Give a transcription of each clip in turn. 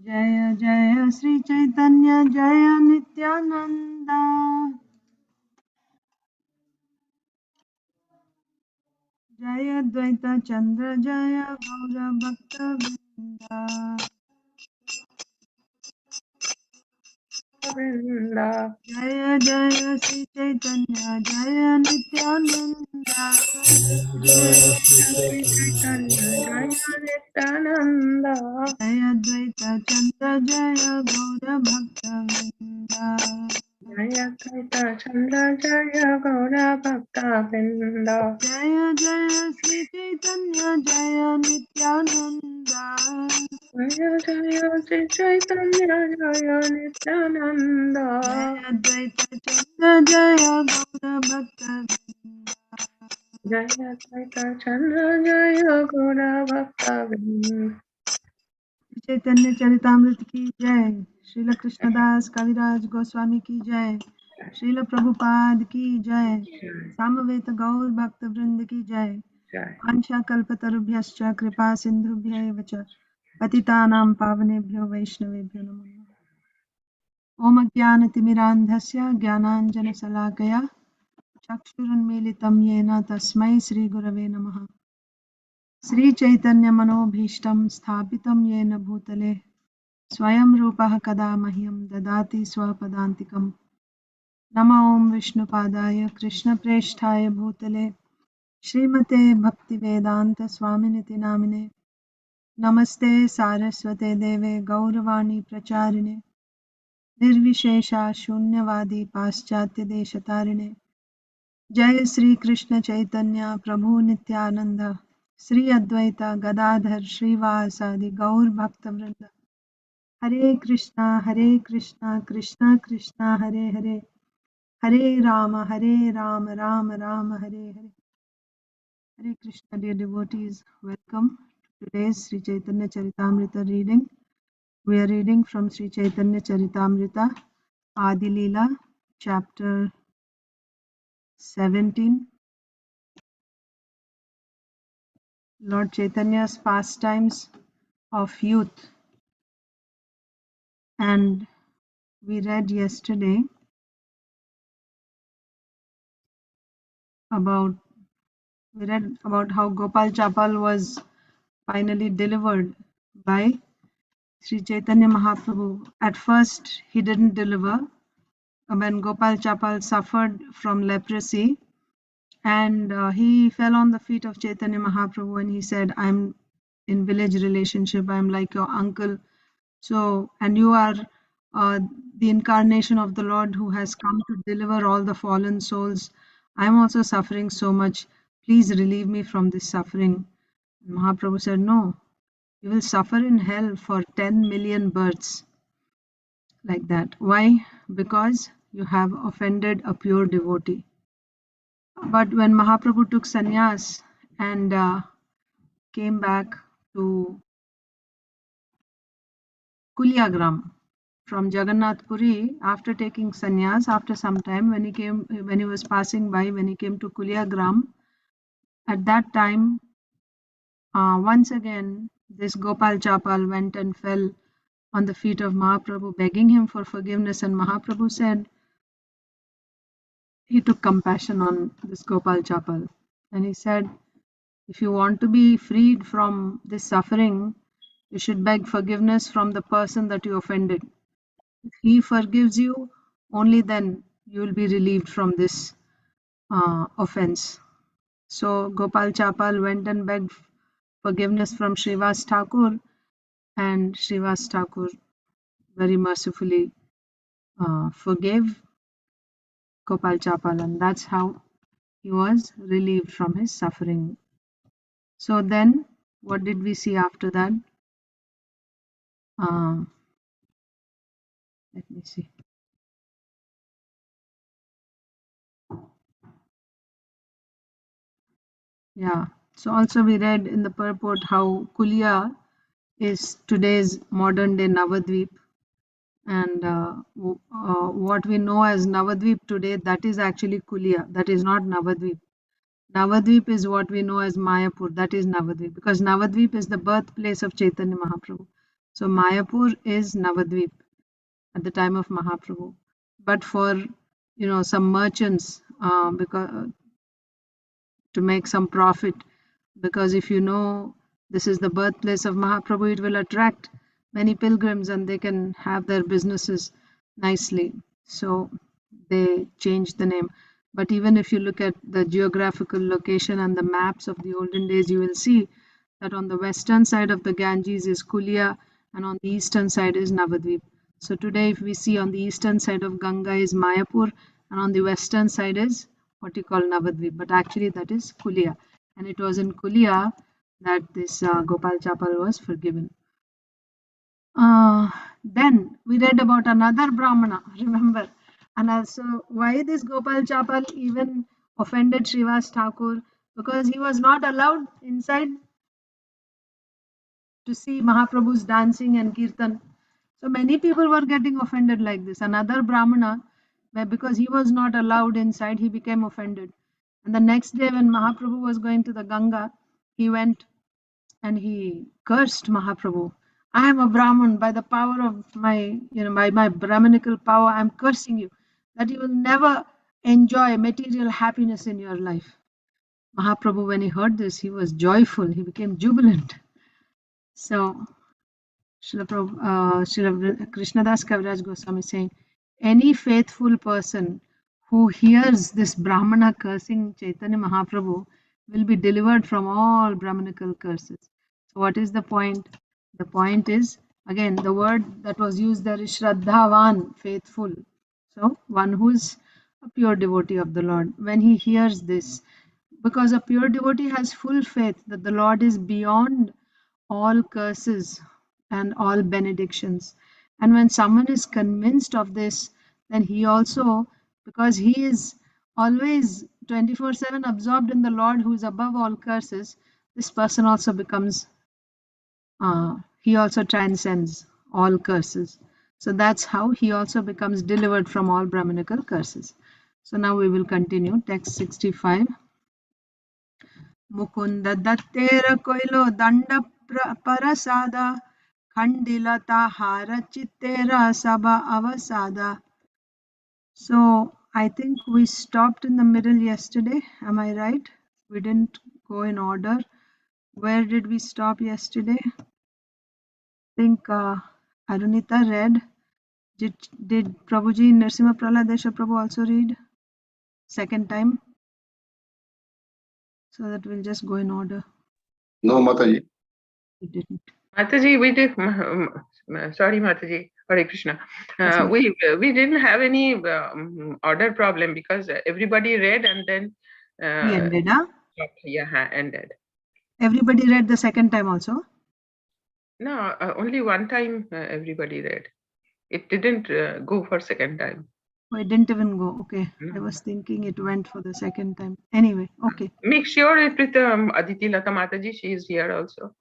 Jaya Jaya Sri Caitanya Jaya Nityananda Jaya Dvaita Chandra Jaya Gaura Bhakta Vrinda Vrinda. Jaya Jaya Sri Caitanya Jaya Nityananda Jaya Sri Chaitanya Jaya Nityananda. Jaya Dvaita Chandra Jaya Gaura Bhakta Vrinda Jaya Kaita Chandra Jaya Gaura Bhakta Vrinda. Jaya Jaya Sri Caitanya Jaya Nityananda Jaya Jaya Sri Chaitanya Jaya Nityananda. Jaya Dvaita Chandra Jaya Gaura Bhakta Jaya Kaita Chandra Jaya Gaura Bhakta Vrinda. चैतन्य चरितामृत की जय। श्रील कृष्णदास कविराज गोस्वामी की जय। श्रील प्रभुपाद की जय। सामवेद गौर भक्त वृंद की जय। Jai आंशा कल्पतरुभ्यश्च कृपा सिंधुभ्य एव च पतितानां पावनेभ्यो वैष्णवेभ्यो नमो नमः। ओम अज्ञानतिमिरान्धस्य ज्ञानाञ्जनशलाकया चक्षुरुन्मीलितं येन तस्मै श्रीगुरवे नमः। श्रीचैतन्यमनोभीष्टं स्थापितं येन भूतले स्वयं रूपः कदा मह्यं ददाति स्वपदान्तिकम्। नमो ॐ विष्णुपादाय कृष्णप्रेष्ठाय भूतले श्रीमते भक्तिवेदान्त स्वामिनिति नामिने। नमस्ते सारस्वते देवे गौरवाणी प्रचारिणे निर्विशेषा शून्यवादी पाश्चात्य देशतारिणे। जय श्री कृष्ण चैतन्य प्रभु नित्यानंद श्री अद्वैत गदाधर श्रीवासादि गौर भक्तवृंद। हरे Krishna Krishna Krishna Hare Hare Hare Ram Ram Ram Hare Hare. Hare Krishna, dear devotees, welcome to today's Sri Chaitanya Charitamrita reading. We are reading from Sri Chaitanya Charitamrita, Adi Leela, chapter 17, Lord Chaitanya's pastimes of youth. And we read yesterday about how Gopal Chapal was finally delivered by Sri Chaitanya Mahaprabhu. At first, he didn't deliver. When Gopal Chapal suffered from leprosy, and he fell on the feet of Chaitanya Mahaprabhu and he said, I'm in village relationship, I'm like your uncle. So, and you are the incarnation of the Lord who has come to deliver all the fallen souls. I'm also suffering so much. Please relieve me from this suffering. Mahaprabhu said, no, you will suffer in hell for 10 million births. Like that. Why? Because you have offended a pure devotee. But when Mahaprabhu took sannyas and came back to Kulyagram from Jagannath Puri, after taking sannyas, after some time, when he was passing by, when he came to Kulyagram, at that time, once again, this Gopal Chapal went and fell on the feet of Mahaprabhu, begging him for forgiveness, and Mahaprabhu said, he took compassion on this Gopal Chapal, and he said, if you want to be freed from this suffering, you should beg forgiveness from the person that you offended. If he forgives you, only then you will be relieved from this offense. So Gopal Chapal went and begged forgiveness from Srivas Thakur, and Srivas Thakur very mercifully forgave Gopal Chapal, and that's how he was relieved from his suffering. So then, what did we see after that? Let me see. Yeah. So also we read in the purport how Kulia is today's modern day Navadvip, and what we know as Navadvip today, that is actually Kulia. That is not Navadvip. Navadvip is what we know as Mayapur. That is Navadvip, because Navadvip is the birthplace of Chaitanya Mahaprabhu. So Mayapur is Navadvip at the time of Mahaprabhu. But for some merchants, because to make some profit, because if this is the birthplace of Mahaprabhu, it will attract many pilgrims and they can have their businesses nicely. So they changed the name. But even if you look at the geographical location and the maps of the olden days, you will see that on the western side of the Ganges is Kulia and on the eastern side is Navadvip. So today, if we see on the eastern side of Ganga is Mayapur and on the western side is what you call Navadvip, but actually that is Kulia. And it was in Kulia that this Gopal Chapal was forgiven. Then we read about another Brahmana, remember. And also, why this Gopal Chapal even offended Srivas Thakur? Because he was not allowed inside to see Mahaprabhu's dancing and kirtan. So many people were getting offended like this. Another Brahmana, because he was not allowed inside, he became offended. And the next day, when Mahaprabhu was going to the Ganga, he went and he cursed Mahaprabhu. I am a Brahman. By the power of by my Brahmanical power, I am cursing you, that you will never enjoy material happiness in your life. Mahaprabhu, when he heard this, he was joyful. He became jubilant. So Srila Krishnadas Kaviraj Goswami is saying, any faithful person who hears this Brahmana cursing Chaitanya Mahaprabhu will be delivered from all Brahmanical curses. So what is the point? The point is, again, the word that was used there is Shraddhavan, faithful. So one who is a pure devotee of the Lord. When he hears this, because a pure devotee has full faith that the Lord is beyond all curses and all benedictions. And when someone is convinced of this, then he also, because he is always 24/7 absorbed in the Lord who is above all curses, this person also becomes, he also transcends all curses. So that's how he also becomes delivered from all Brahmanical curses. So now we will continue. Text 65. Mukunda ದತ್ತೇರ ಕೊಯ್ಲೋ ದಂಡ ಪರಸಾದ ಖಂಡಿಲತ ಹಾರ ಚಿತ್ತೇರ ಸಭಾ ಅವಸಾದ. So I think we stopped in the middle yesterday. Am I right? We didn't go in order. Where did we stop yesterday? I think Arunita read. Did Prabhuji Nrsimha Prahlad Desha Prabhu also read? Second time? So that we'll just go in order. No, Mataji. We didn't. Mataji, we did. Sorry, Mataji. Hare Krishna. We didn't have any order problem because everybody read and then We ended, huh? yeah, ended. Everybody read the second time also? No, only one time everybody read. It didn't go for second time. Oh, it didn't even go. Okay. No. I was thinking it went for the second time. Anyway, okay. Make sure it with Aditi Lata Mataji, she is here also.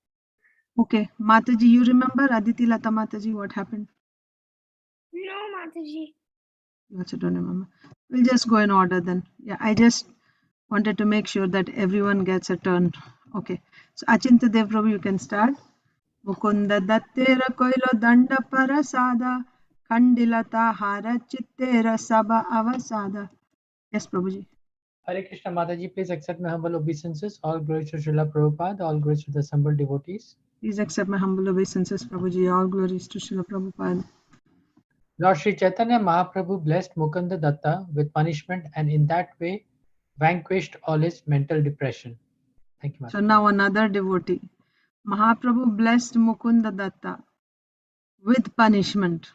Okay. Mataji, you remember Aditi Lata Mataji, what happened? No, Mataji. You also don't remember. We'll just go in order then. Yeah, I just wanted to make sure that everyone gets a turn. Okay. So Achinta Dev Prabhu, you can start. Mukunda dattera koilo danda parasada kandilata hara chittera sabha avasada. Yes, Prabhuji. Hare Krishna Mataji, please accept my humble obeisances. All glories to Srila Prabhupada, all glories to the assembled devotees. Please accept my humble obeisances, Prabhuji. All glories to Srila Prabhupada. Lord Sri Chaitanya Mahaprabhu blessed Mukunda Datta with punishment and in that way vanquished all his mental depression. Thank you, Mataji. So now another devotee. Mahaprabhu blessed Mukunda Datta with punishment.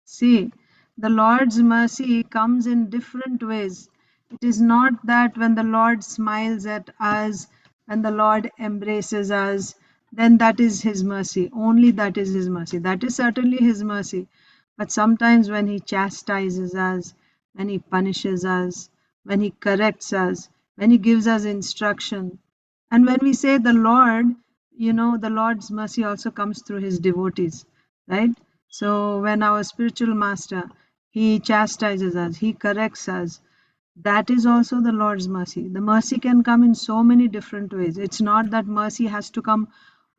See, the Lord's mercy comes in different ways. It is not that when the Lord smiles at us, when the Lord embraces us, then that is his mercy. Only that is his mercy. That is certainly his mercy. But sometimes when he chastises us, when he punishes us, when he corrects us, when he gives us instruction, and when we say the Lord, the Lord's mercy also comes through his devotees, right? So when our spiritual master, he chastises us, he corrects us, that is also the Lord's mercy. The mercy can come in so many different ways. It's not that mercy has to come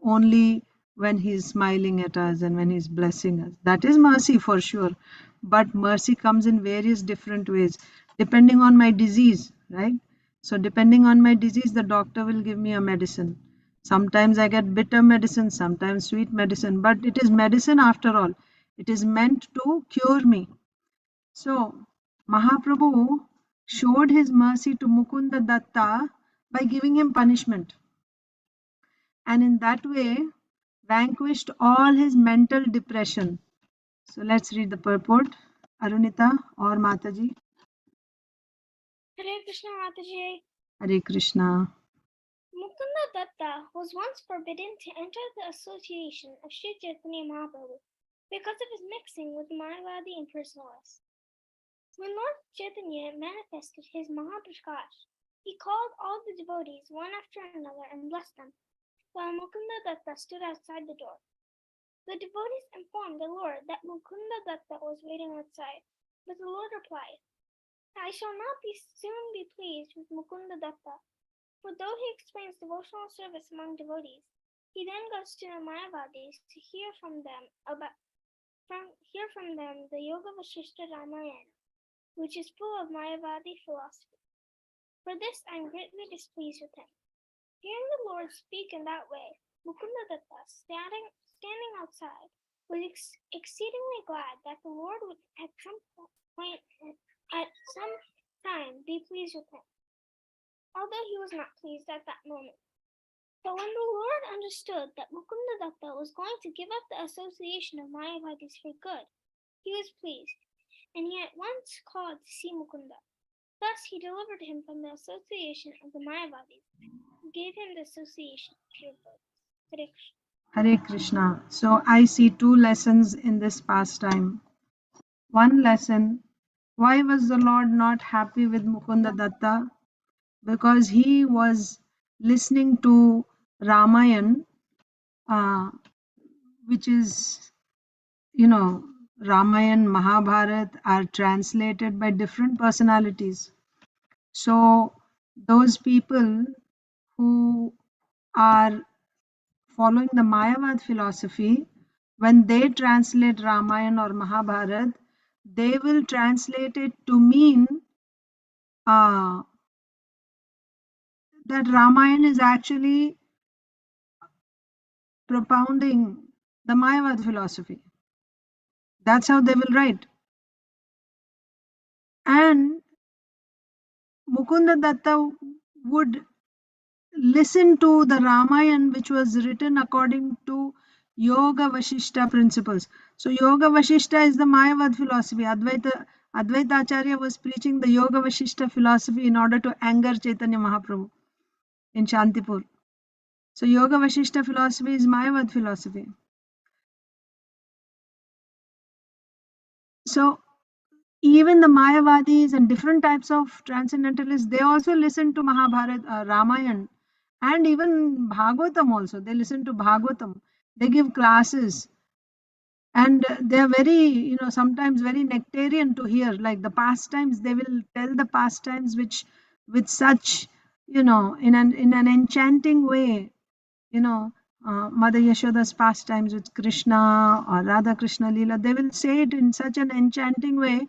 only when he's smiling at us and when he's blessing us. That is mercy for sure. But mercy comes in various different ways, depending on my disease, right? So depending on my disease, the doctor will give me a medicine. Sometimes I get bitter medicine, sometimes sweet medicine, but it is medicine after all. It is meant to cure me. So Mahaprabhu showed his mercy to Mukunda Datta by giving him punishment, and in that way vanquished all his mental depression. So let's read the purport. Arunita or Mataji. Hare Krishna Mataji. Hare Krishna. Mukunda Datta was once forbidden to enter the association of Sri Chaitanya Mahaprabhu because of his mixing with Mayavadi impersonalists. When Lord Chaitanya manifested his Mahaprakash, he called all the devotees one after another and blessed them, while Mukunda Datta stood outside the door. The devotees informed the Lord that Mukunda Datta was waiting outside, but the Lord replied, I shall not soon be pleased with Mukunda Datta, for though he explains devotional service among devotees, he then goes to the Mayavadis to hear from them the Yoga Vasishtha Ramayana, which is full of Mayavadi philosophy. For this I am greatly displeased with him. Hearing the Lord speak in that way, Mukunda Datta, standing outside, was exceedingly glad that the Lord would at some time be pleased with him, although he was not pleased at that moment. But when the Lord understood that Mukunda Datta was going to give up the association of Mayavadis for good, he was pleased, and he at once called to see Mukunda. Thus he delivered him from the association of the Mayavadis and gave him the association of pure devotees. Hare Krishna. So I see two lessons in this pastime. One lesson, why was the Lord not happy with Mukunda Datta? Because he was listening to Ramayan, which is, Ramayan, Mahabharat are translated by different personalities. So those people who are following the Mayavad philosophy, when they translate Ramayana or Mahabharat, they will translate it to mean that Ramayana is actually propounding the Mayavad philosophy. That's how they will write. And Mukunda Datta would listen to the Ramayana, which was written according to Yoga Vasishta principles. So Yoga Vasishta is the Mayavad philosophy. Advaita Acharya was preaching the Yoga Vasishta philosophy in order to anger Chaitanya Mahaprabhu in Shantipur. So Yoga Vasishta philosophy is Mayavad philosophy. So even the Mayavadis and different types of transcendentalists, they also listen to Mahabharata, Ramayana, and even Bhagavatam also. They listen to Bhagavatam. They give classes, and they are very, sometimes very nectarian to hear. Like the pastimes, they will tell the pastimes which, with such, in an enchanting way. Mother Yashoda's pastimes with Krishna or Radha Krishna Leela, they will say it in such an enchanting way.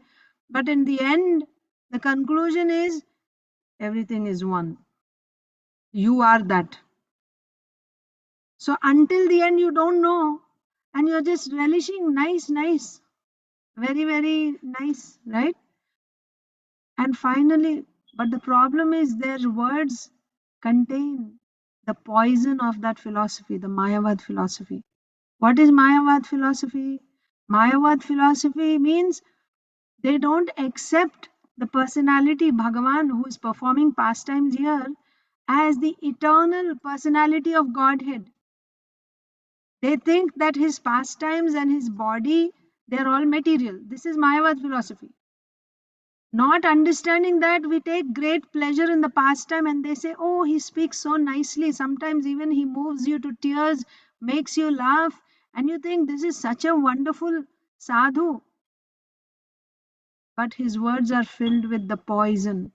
But in the end, the conclusion is everything is one. You are that. So until the end, you don't know, and you're just relishing nice, very, very nice, right? And finally, but the problem is their words contain the poison of that philosophy, the Mayavad philosophy. What is Mayavad philosophy? Mayavad philosophy means they don't accept the personality Bhagavan who is performing pastimes here as the eternal personality of Godhead. They think that his pastimes and his body, they're all material. This is Mayavad philosophy. Not understanding that we take great pleasure in the pastime, and they say, oh, he speaks so nicely. Sometimes even he moves you to tears, makes you laugh, and you think this is such a wonderful sadhu. But his words are filled with the poison.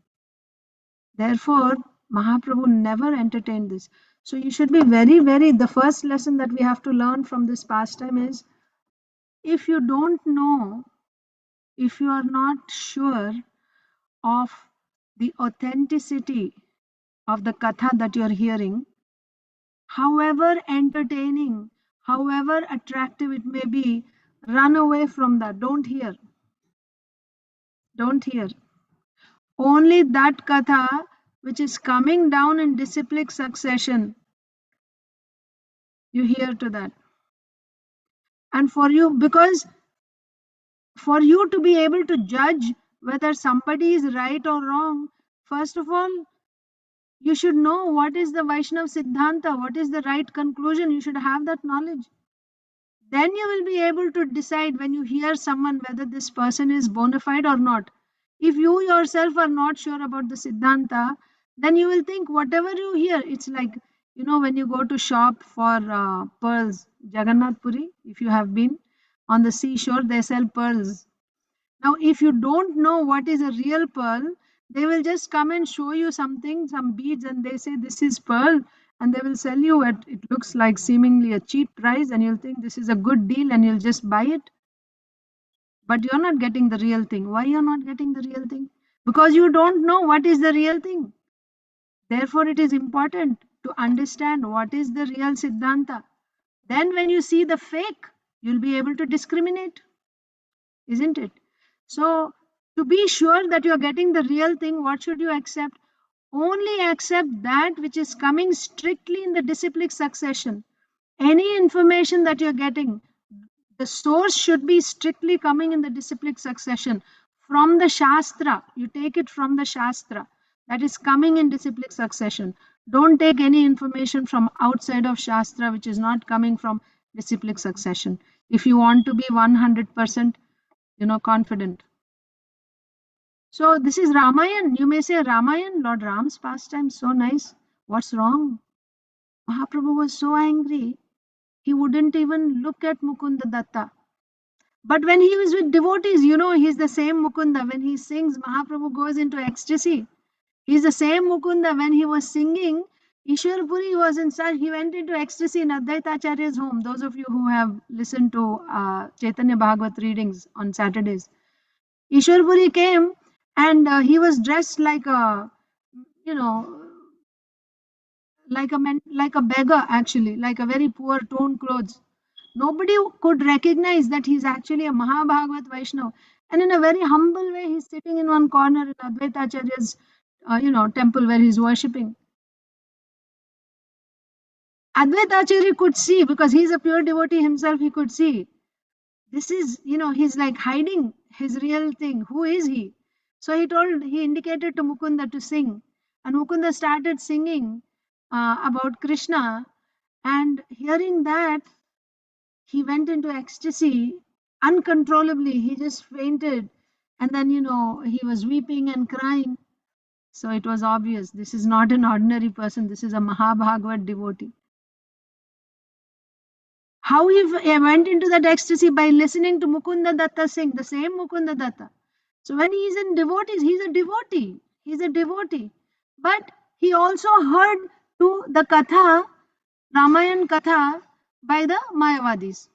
Therefore, Mahaprabhu never entertained this. So you should be very, the first lesson that we have to learn from this pastime is, if you don't know, if you are not sure of the authenticity of the katha that you're hearing, however entertaining, however attractive it may be, run away from that. Don't hear. Don't hear. Only that katha which is coming down in disciplic succession, you hear to that. And for you, because for you to be able to judge whether somebody is right or wrong, first of all, you should know what is the Vaishnav Siddhanta, what is the right conclusion. You should have that knowledge. Then you will be able to decide when you hear someone whether this person is bona fide or not. If you yourself are not sure about the Siddhanta, then you will think whatever you hear, it's like, when you go to shop for pearls, Jagannath Puri, if you have been on the seashore, they sell pearls. Now, if you don't know what is a real pearl, they will just come and show you something, some beads, and they say this is pearl, and they will sell you at, it looks like seemingly a cheap price, and you'll think this is a good deal and you'll just buy it. But you're not getting the real thing. Why you're not getting the real thing? Because you don't know what is the real thing. Therefore, it is important to understand what is the real Siddhanta. Then when you see the fake, you'll be able to discriminate, isn't it? So to be sure that you're getting the real thing, what should you accept? Only accept that which is coming strictly in the disciplic succession. Any information that you're getting, the source should be strictly coming in the disciplic succession from the Shastra. You take it from the Shastra that is coming in disciplic succession. Don't take any information from outside of Shastra which is not coming from disciplic succession. If you want to be 100%, confident. So this is Ramayan. You may say Ramayan, Lord Ram's pastime, so nice. What's wrong? Mahaprabhu was so angry, he wouldn't even look at Mukunda Datta. But when he was with devotees, he's the same Mukunda. When he sings, Mahaprabhu goes into ecstasy. He's the same Mukunda. When he was singing, Ishwar Puri was inside. He went into ecstasy in Advaita Acharya's home. Those of you who have listened to Chaitanya Bhagavat readings on Saturdays, Ishwar Puri came and he was dressed like a, like a beggar, actually, like a very poor torn clothes. Nobody could recognize that he's actually a Mahabhagavat Vaishnava. And in a very humble way, he's sitting in one corner in Advaita Acharya's, temple where he's worshipping. Advaita Acharya could see, because he's a pure devotee himself, he could see. This is, he's like hiding his real thing. Who is he? So he indicated to Mukunda to sing. And Mukunda started singing about Krishna. And hearing that, he went into ecstasy uncontrollably. He just fainted. And then, he was weeping and crying. So it was obvious, this is not an ordinary person. This is a Mahabhagavat devotee. How he went into that ecstasy? By listening to Mukunda Datta sing, the same Mukunda Datta. So when he's in devotees, he's a devotee. He's a devotee. But he also heard to the Katha, Ramayan Katha, by the Mayavadis.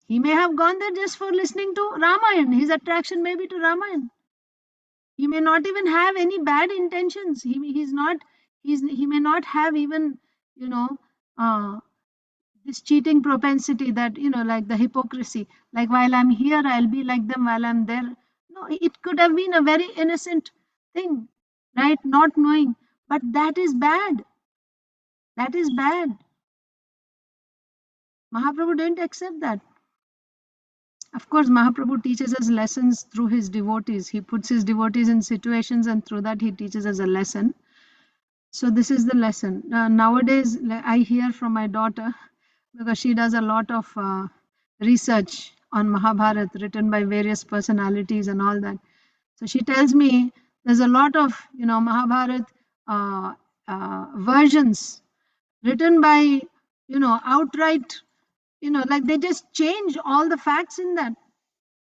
He may have gone there just for listening to Ramayan. His attraction may be to Ramayan. He may not even have any bad intentions. He may not have even, this cheating propensity that, like the hypocrisy, like while I'm here, I'll be like them while I'm there. No, it could have been a very innocent thing, right? Not knowing. But that is bad. That is bad. Mahaprabhu didn't accept that. Of course, Mahaprabhu teaches us lessons through his devotees. He puts his devotees in situations and through that he teaches us a lesson. So this is the lesson. Nowadays, I hear from my daughter, because she does a lot of research on Mahabharata written by various personalities and all that. So she tells me there's a lot of, Mahabharata versions written by, outright, like they just change all the facts in that.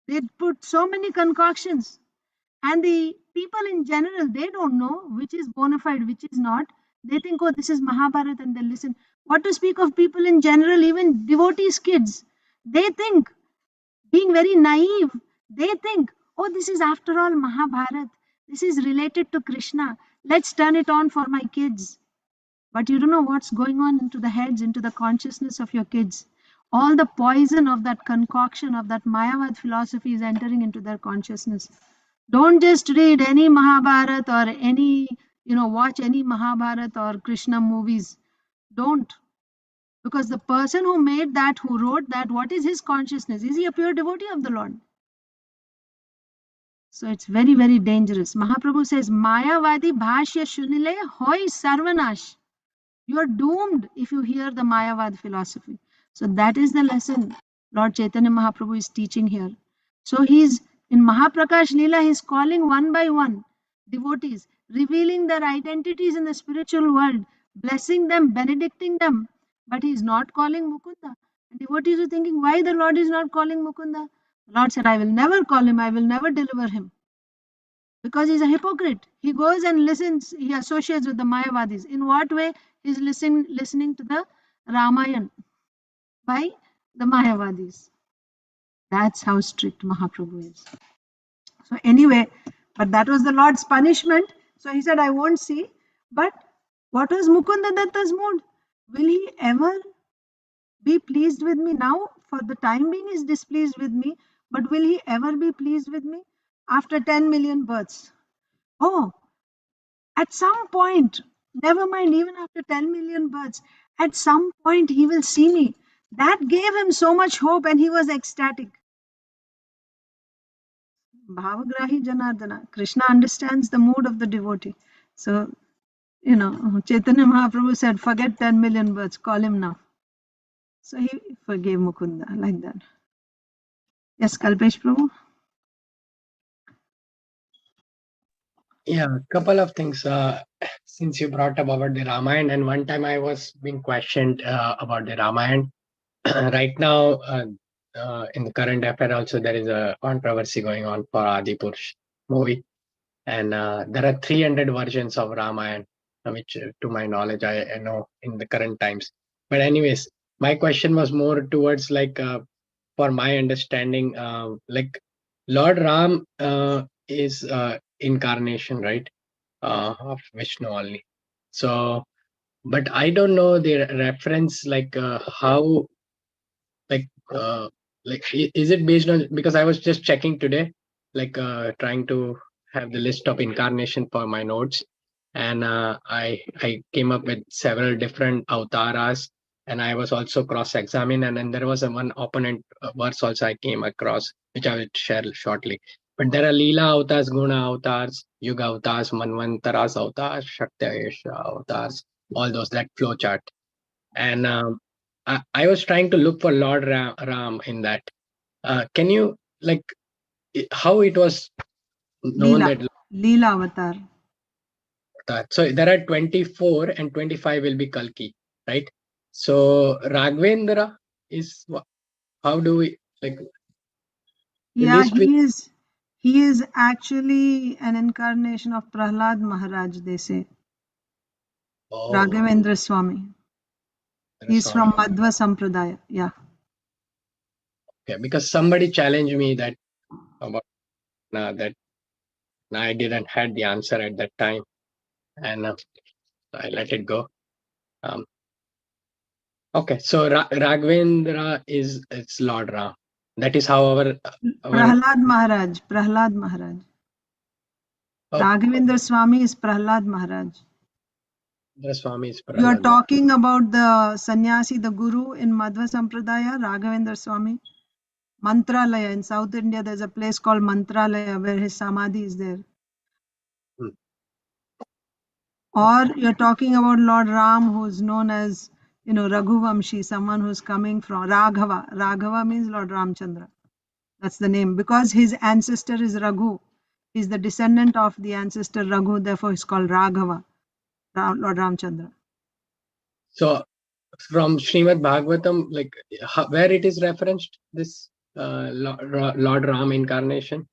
They put so many concoctions. And the people in general, they don't know which is bona fide, which is not. They think, oh, this is Mahabharata, and they listen. What to speak of people in general, even devotees' kids? They think, being very naive, they think, oh, this is after all Mahabharata. This is related to Krishna. Let's turn it on for my kids. But you don't know what's going on into the heads, into the consciousness of your kids. All the poison of that concoction of that Mayavad philosophy is entering into their consciousness. Don't just read any Mahabharata or any, watch any Mahabharata or Krishna movies. Don't. Because the person who made that, who wrote that, what is his consciousness? Is he a pure devotee of the Lord? So it's very, very dangerous. Mahaprabhu says, Mayavadi bhashya shunile hoy sarvanash. You are doomed if you hear the Mayavad philosophy. So that is the lesson Lord Chaitanya Mahaprabhu is teaching here. So he's in Mahaprakash Leela, he's calling one by one devotees, revealing their identities in the spiritual world, blessing them, benedicting them. But he's not calling Mukunda. And devotees are thinking, why the Lord is not calling Mukunda? The Lord said, I will never call him, I will never deliver him. Because he's a hypocrite. He goes and listens, he associates with the Mayavadis. In what way? He's listening to the Ramayana by the Mayavadis. That's how strict Mahaprabhu is. So anyway, but that was the Lord's punishment. So he said, I won't see. But what was Mukunda Datta's mood? Will he ever be pleased with me? Now, for the time being, he's displeased with me. But will he ever be pleased with me? After 10 million births. Oh, at some point, never mind, even after 10 million births, at some point he will see me. That gave him so much hope and he was ecstatic. Bhavagrahi Janardana. Krishna understands the mood of the devotee. So, Chaitanya Mahaprabhu said, forget 10 million births, call him now. So he forgave Mukunda like that. Yes, Kalpesh Prabhu? Yeah, a couple of things. Since you brought up about the Ramayana, and one time I was being questioned about the Ramayana. Right now, in the current affair, also there is a controversy going on for Adipurush movie, and there are 300 versions of Ramayana, which, to my knowledge, I know in the current times. But anyways, my question was more towards like, for my understanding, like Lord Ram is incarnation, right, of Vishnu only. So, but I don't know the reference, like how, like is it based on, because I was just checking today, like trying to have the list of incarnation for my notes, and I came up with several different avtaras, and I was also cross-examined, and then there was a one opponent verse also I came across, which I will share shortly. But there are Leela avatars, Guna avatars, Yuga avatars, Manvantaras avatars, Shakti avatars, all those, that flow chart. And I was trying to look for Lord Ram in that. Can you, like, how it was known Leela Avatar. that? So there are 24 and 25 will be Kalki, right? So Raghavendra is, how do we, like? Yeah, he is actually an incarnation of Prahlad Maharaj, they say. Oh, Raghavendra Swami. He's from Madhva Sampradaya. Yeah. Okay, because somebody challenged me that about that I didn't had the answer at that time, and I let it go. Okay, so Raghavendra is, it's Lord Ram. That is how our Prahlad Maharaj. Oh, Raghavendra Swami is Prahlad Maharaj. the Swami is You are Prahlad. talking about the sannyasi, the guru in Madhva Sampradaya, Raghavendra Swami. Mantralaya in South India, there's a place called Mantralaya where his samadhi is there. Or you're talking about Lord Ram, who's known as, Raghuvamshi, someone who's coming from Raghava. Raghava means Lord Ramchandra. That's the name. Because his ancestor is Raghu. He's the descendant of the ancestor Raghu, therefore he's called Raghava, Lord Ramchandra. So from Srimad Bhagavatam, like where it is referenced, this Lord Ram incarnation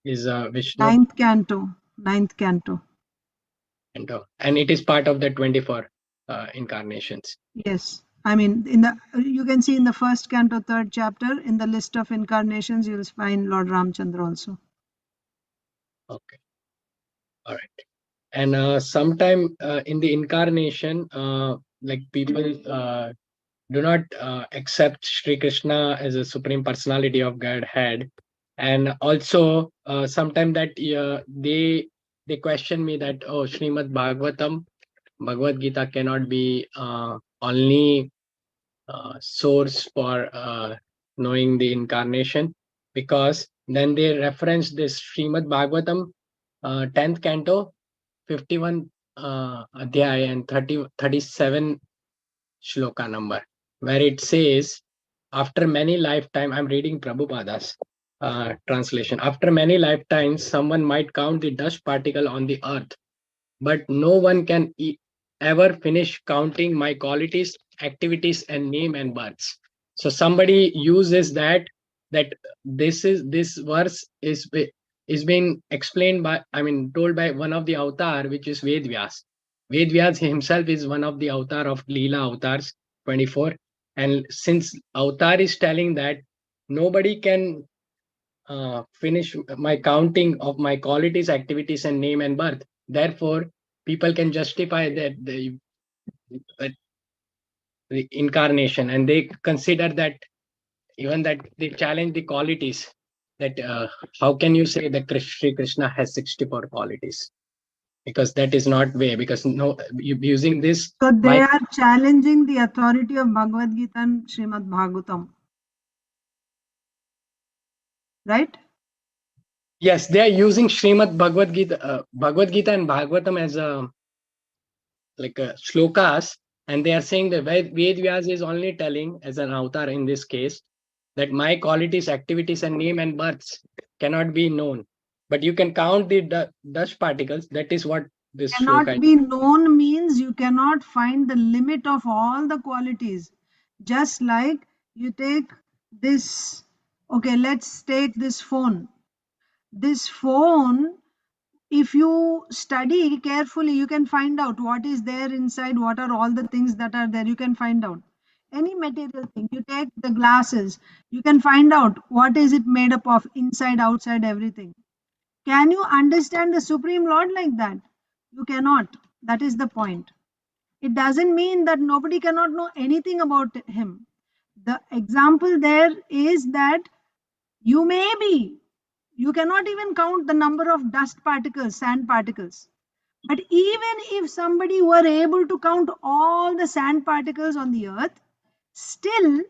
is Vishnu. Ninth canto. and it is part of the 24 incarnations. Yes. I mean, you can see in the first canto, 3rd chapter, in the list of incarnations, you will find Lord Ramchandra also. Okay. All right. And sometime in the incarnation, like people do not accept Sri Krishna as a supreme personality of Godhead, and also sometime that they question me that, oh, Srimad Bhagavatam, Bhagavad Gita cannot be only source for knowing the incarnation, because then they reference this Srimad Bhagavatam 10th canto 51 adhyaya and 37 shloka number, where it says, after many lifetime, I'm reading Prabhupada's translation, after many lifetimes someone might count the dust particle on the earth, but no one can ever finish counting my qualities, activities, and name and births. So somebody uses that this verse is being explained by, I mean, told by one of the avatar, which is Ved Vyas. Ved Vyas himself is one of the avatar of Leela avatars 24, and since avatar is telling that nobody can finish my counting of my qualities, activities, and name and birth. Therefore, people can justify that the incarnation, and they consider that, even that they challenge the qualities. That how can you say that Sri Krishna has 64 qualities? Because that is not way. Because no, using this. So they are challenging the authority of Bhagavad Gita and Srimad Bhagavatam. Right? Yes, they are using Srimad Bhagavad Gita and Bhagavatam as a shlokas, and they are saying that Ved Vyas is only telling, as an avatar in this case, that my qualities, activities, and name and births cannot be known, but you can count the dust particles. That is what this Cannot shloka. be known means you cannot find the limit of all the qualities. Just like you take this, okay, let's take this phone. This phone, if you study carefully, you can find out what is there inside, what are all the things that are there. You can find out any material thing. You take the glasses, you can find out what is it made up of, inside, outside, everything. Can you understand the Supreme Lord like that? You cannot. That is the point. It doesn't mean that nobody cannot know anything about him. The example there is that you cannot even count the number of dust particles, sand particles. But even if somebody were able to count all the sand particles on the earth, still,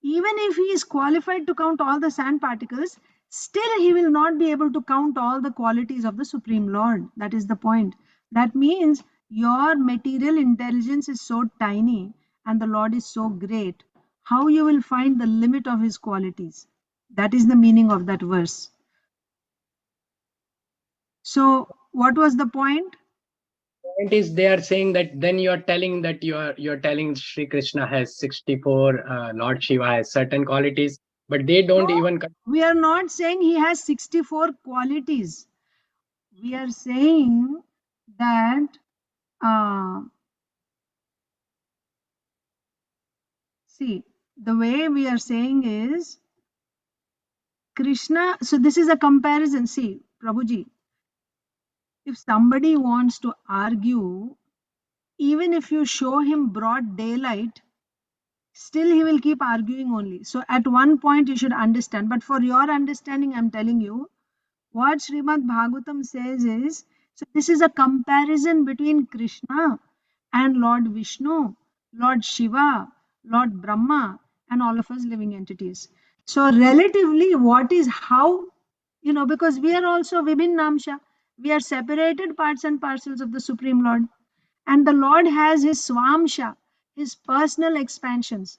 even if he is qualified to count all the sand particles, still he will not be able to count all the qualities of the Supreme Lord. That is the point. That means your material intelligence is so tiny and the Lord is so great. How you will find the limit of his qualities? That is the meaning of that verse. So, what was the point? Point is, they are saying that then you are telling that you're telling Sri Krishna has 64, Lord Shiva has certain qualities, but they don't No, even. we are not saying he has 64 qualities. We are saying that see, the way we are saying is Krishna. So this is a comparison. See, Prabhuji, if somebody wants to argue, even if you show him broad daylight, still he will keep arguing only. So at one point you should understand. But for your understanding, I'm telling you, what Srimad Bhagavatam says is, so this is a comparison between Krishna and Lord Vishnu, Lord Shiva, Lord Brahma, and all of us living entities. So relatively, what is how, because we are also Vibhinnamsha, we are separated parts and parcels of the Supreme Lord. And the Lord has his Swamsha, his personal expansions.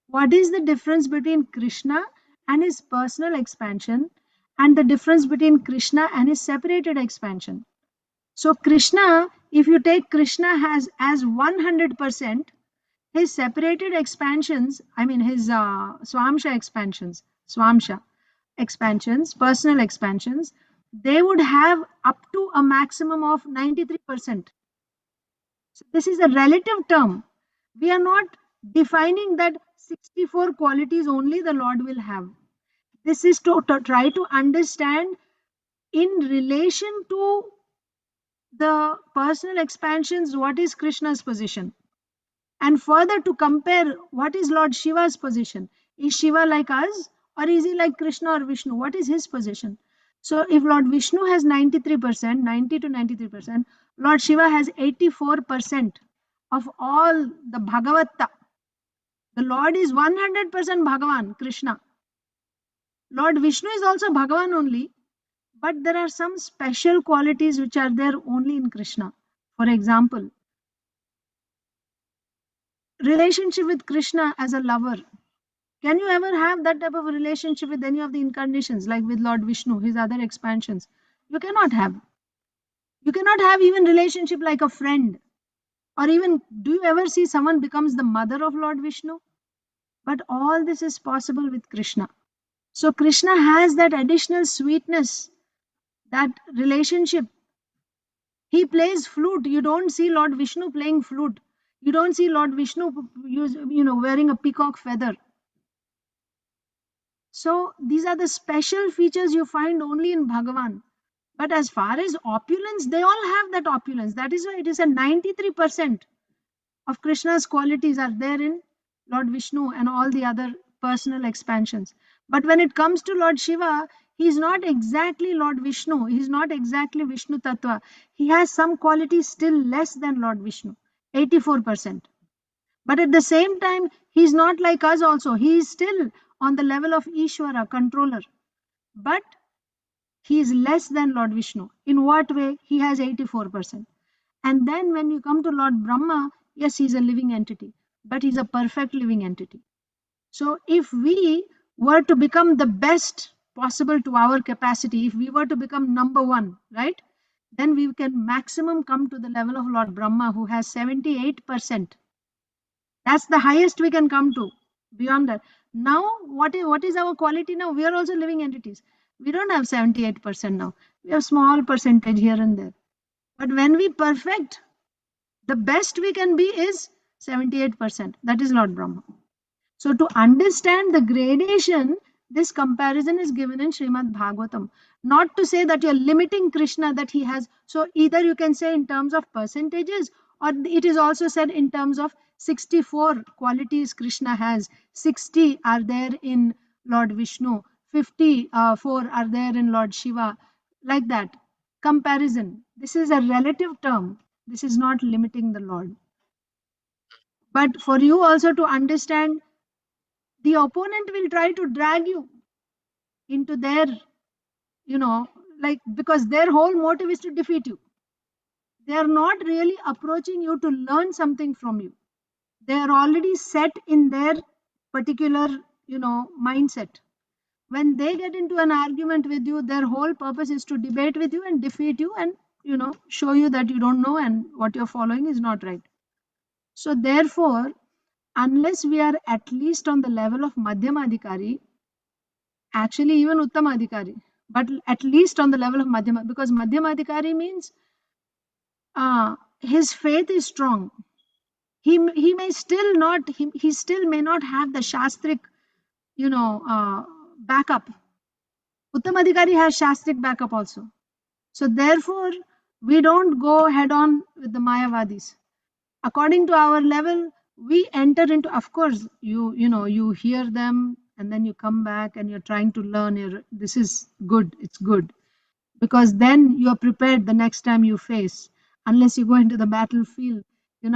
What is the difference between Krishna and his personal expansion and the difference between Krishna and his separated expansion? So Krishna, if you take Krishna has as 100%, his separated expansions, I mean his Swamsha expansions, personal expansions they would have up to a maximum of 93%. So this is a relative term. We are not defining that 64 qualities only the Lord will have. This is to try to understand in relation to the personal expansions, what is Krishna's position? And further to compare, what is Lord Shiva's position? Is Shiva like us, or is he like Krishna or Vishnu? What is his position? So if Lord Vishnu has 93%, 90 to 93%, Lord Shiva has 84% of all the Bhagavata. The Lord is 100% Bhagavan, Krishna. Lord Vishnu is also Bhagavan only, but there are some special qualities which are there only in Krishna. For example, relationship with Krishna as a lover. Can you ever have that type of a relationship with any of the incarnations, like with Lord Vishnu, his other expansions? You cannot have. You cannot have even relationship like a friend. Or even, do you ever see someone becomes the mother of Lord Vishnu? But all this is possible with Krishna. So Krishna has that additional sweetness, that relationship. He plays flute. You don't see Lord Vishnu playing flute. You don't see Lord Vishnu wearing a peacock feather. So these are the special features you find only in Bhagavan. But as far as opulence, they all have that opulence. That is why it is a 93% of Krishna's qualities are there in Lord Vishnu and all the other personal expansions. But when it comes to Lord Shiva, he is not exactly Lord Vishnu. He is not exactly Vishnu Tattva. He has some qualities still less than Lord Vishnu, 84%. But at the same time, he is not like us also. He is still on the level of Ishvara, controller. But he is less than Lord Vishnu. In what way? He has 84%. And then when you come to Lord Brahma, yes, he's a living entity, but he's a perfect living entity. So if we were to become the best possible to our capacity, if we were to become number one, right, then we can maximum come to the level of Lord Brahma, who has 78%. That's the highest we can come to. Beyond that, now what is our quality now? We are also living entities. We don't have 78% now. We have small percentage here and there. But when we perfect, the best we can be is 78%. That is Lord Brahma. So to understand the gradation, this comparison is given in Srimad Bhagavatam. Not to say that you're limiting Krishna, that he has. So either you can say in terms of percentages, or it is also said in terms of 64 qualities Krishna has. 60 are there in Lord Vishnu. 54 are there in Lord Shiva. Like that. Comparison. This is a relative term. This is not limiting the Lord. But for you also to understand, the opponent will try to drag you into their, because their whole motive is to defeat you. They are not really approaching you to learn something from you. They are already set in their particular, mindset. When they get into an argument with you, their whole purpose is to debate with you and defeat you and, show you that you don't know and what you're following is not right. So therefore, unless we are at least on the level of Madhyamadhikari, actually even Uttamadhikari, but at least on the level of Madhyama, because Madhyamadhikari means his faith is strong. He may still not, he still may not have the Shastric, backup. Uttamadhikari has Shastric backup also. So therefore, we don't go head on with the Mayavadis. According to our level, we enter into, of course, you hear them and then you come back and you're trying to learn. This is good. It's good. Because then you're prepared the next time you face. Unless you go into the battlefield,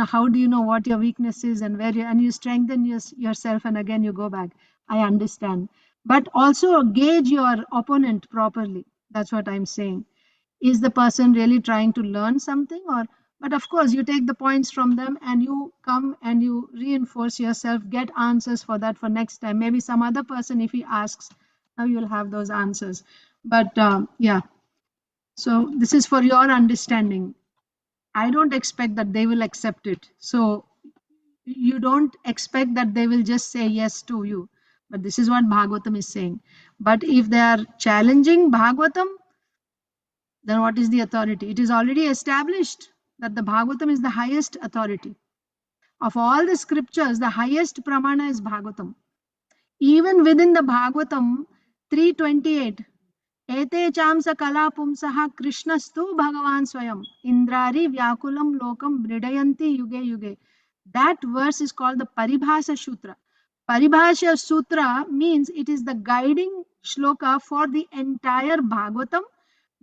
how do you know what your weakness is and where and you strengthen yourself and again you go back. I understand. But also gauge your opponent properly. That's what I'm saying. Is the person really trying to learn something? But of course, you take the points from them and you come and you reinforce yourself, get answers for that for next time. Maybe some other person, if he asks, now you'll have those answers. But yeah. So this is for your understanding. I don't expect that they will accept it. So you don't expect that they will just say yes to you. But this is what Bhagavatam is saying. But if they are challenging Bhagavatam, then what is the authority? It is already established that the Bhagavatam is the highest authority. Of all the scriptures, the highest pramana is Bhagavatam. Even within the Bhagavatam, 328, Ete chamsa kala pumsaha Krishnastu Bhagavan Swayam Indrari Vyakulam Lokam Bridayanti Yuge Yuge. That verse is called the Paribhasa Sutra. Paribhasa Sutra means it is the guiding shloka for the entire Bhagavatam.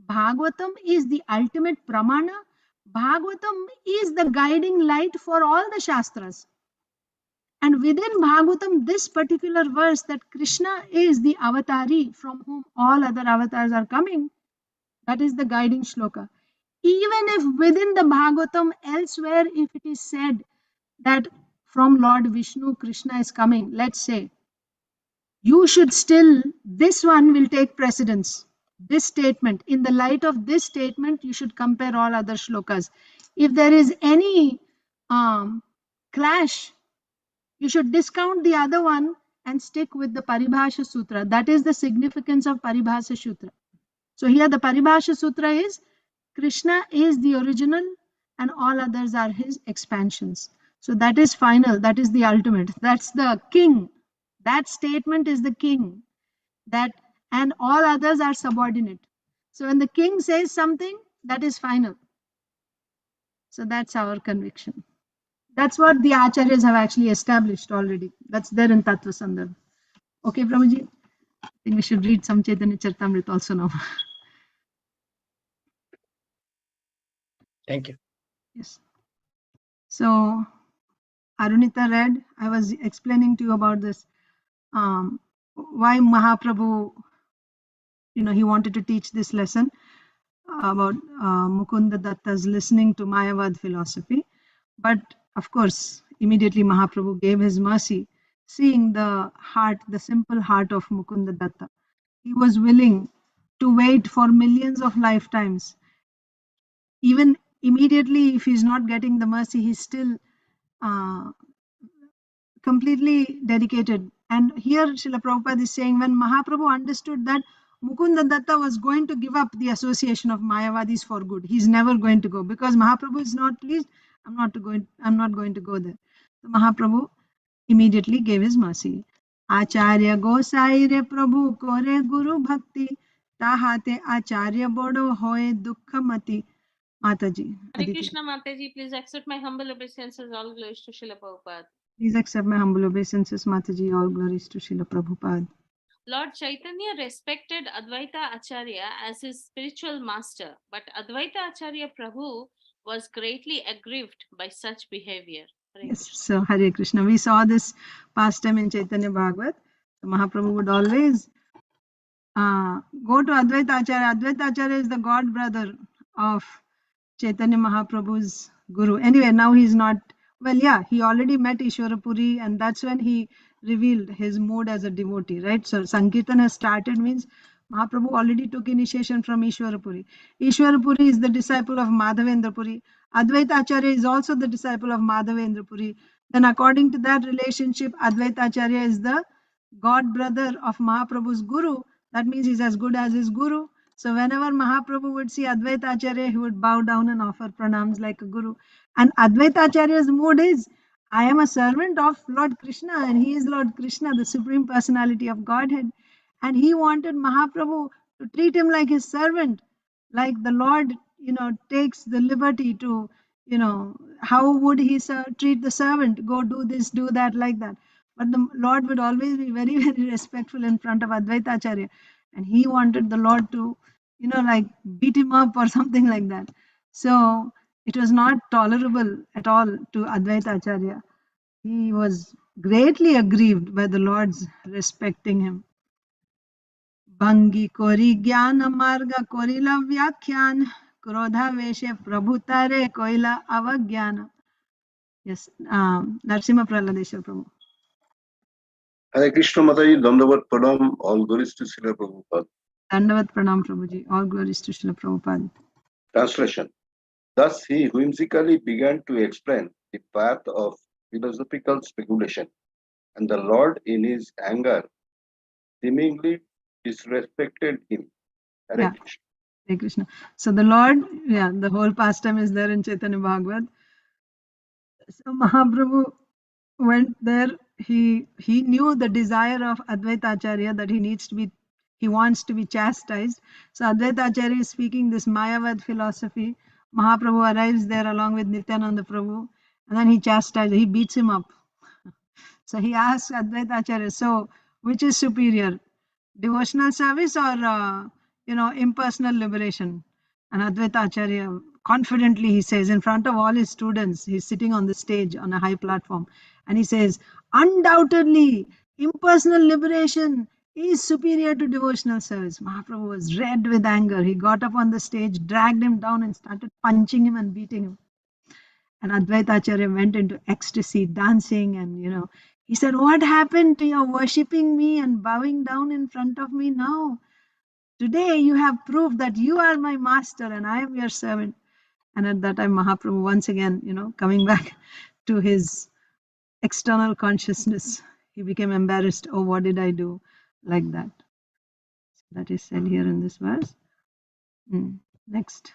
Bhagavatam is the ultimate pramana. Bhagavatam is the guiding light for all the Shastras. And within Bhagavatam, this particular verse that Krishna is the avatari from whom all other avatars are coming, that is the guiding shloka. Even if within the Bhagavatam elsewhere, if it is said that from Lord Vishnu, Krishna is coming, let's say, you should still, this one will take precedence. This statement, in the light of this statement, you should compare all other shlokas. If there is any clash, you should discount the other one and stick with the Paribhasha Sutra. That is the significance of Paribhasha Sutra. So here the Paribhasha Sutra is Krishna is the original and all others are his expansions. So that is final, that is the ultimate. That's the king. That statement is the king. That and all others are subordinate. So when the king says something, that is final. So that's our conviction. That's what the acharyas have actually established already. That's there in Tattva Sandarbha. Okay, Prabhuji, I think we should read some Chaitanya Charitamrita also now. Thank you. Yes. So, Arunita read, I was explaining to you about this, why Mahaprabhu, he wanted to teach this lesson about Mukunda Datta's listening to Mayavad philosophy. But of course, immediately Mahaprabhu gave his mercy, seeing the heart, the simple heart of Mukunda Datta. He was willing to wait for millions of lifetimes. Even immediately, if he's not getting the mercy, he's still completely dedicated. And here Srila Prabhupada is saying, when Mahaprabhu understood that Mukunda Datta was going to give up the association of Mayavadis for good, he's never going to go because Mahaprabhu is not pleased. I'm not going to go there. So Mahaprabhu immediately gave his mercy. Acharya Gosai re Prabhu kore Guru Bhakti tahate Acharya bodo hoye dukkhamati. Mataji. Hare Krishna Mataji, please accept my humble obeisances. All glories to Srila Prabhupada. Please accept my humble obeisances, Mataji. All glories to Srila Prabhupada. Lord Chaitanya respected Advaita Acharya as his spiritual master, but Advaita Acharya Prabhu was greatly aggrieved by such behavior. Hare Yes, Krishna. so Hare Krishna. We saw this pastime in Chaitanya Bhagavat. So Mahaprabhu would always go to Advaita Acharya. Advaita Acharya is the god brother of Chaitanya Mahaprabhu's guru. Anyway, now he's not, well, yeah, he already met Ishwarapuri and that's when he revealed his mood as a devotee, right? So Sankirtan has started means Mahaprabhu already took initiation from Ishwarapuri. Ishwarapuri is the disciple of Madhavendra Puri. Advaita Acharya is also the disciple of Madhavendra Puri. Then according to that relationship, Advaita Acharya is the god brother of Mahaprabhu's guru. That means he's as good as his guru. So whenever Mahaprabhu would see Advaita Acharya, he would bow down and offer pranams like a guru. And Advaita Acharya's mood is, I am a servant of Lord Krishna and he is Lord Krishna, the Supreme Personality of Godhead. And he wanted Mahaprabhu to treat him like his servant, like the Lord, takes the liberty to, how would he treat the servant? Go do this, do that, like that. But the Lord would always be very, very respectful in front of Advaita Acharya. And he wanted the Lord to, like beat him up or something like that. So it was not tolerable at all to Advaita Acharya. He was greatly aggrieved by the Lord's respecting him. Bhangi kori jnana marga korila vyakhyan krodha veshe prabhutare koila avagyana. Yes, Narsimha Praladeshwar Prabhu. Hare Krishna Mataji, Dandavat Pranam, all glories to Srila Prabhupada. Dandavat Pranam Prabhuji, all glories to Srila Prabhupada. Translation. Thus he whimsically began to explain the path of philosophical speculation, and the Lord in his anger seemingly disrespected him. Hare Yeah. Krishna. Hare Krishna. So the Lord, yeah, the whole pastime is there in Chaitanya Bhagavat. So Mahaprabhu went there. He knew the desire of Advaita Acharya that he wants to be chastised. So Advaita Acharya is speaking this Mayavad philosophy. Mahaprabhu arrives there along with Nityananda Prabhu, and then he beats him up. So he asks Advaita Acharya, so which is superior, devotional service or impersonal liberation? And Advaita Acharya confidently he says in front of all his students, he's sitting on the stage on a high platform, and he says, undoubtedly, impersonal liberation is superior to devotional service. Mahaprabhu was red with anger. He got up on the stage, dragged him down, and started punching him and beating him. And Advaita Acharya went into ecstasy, dancing, and he said, what happened to your worshipping me and bowing down in front of me now? Today you have proved that you are my master and I am your servant. And at that time, Mahaprabhu, once again, coming back to his external consciousness, he became embarrassed. Oh, what did I do? Like that. That is said here in this verse. Next.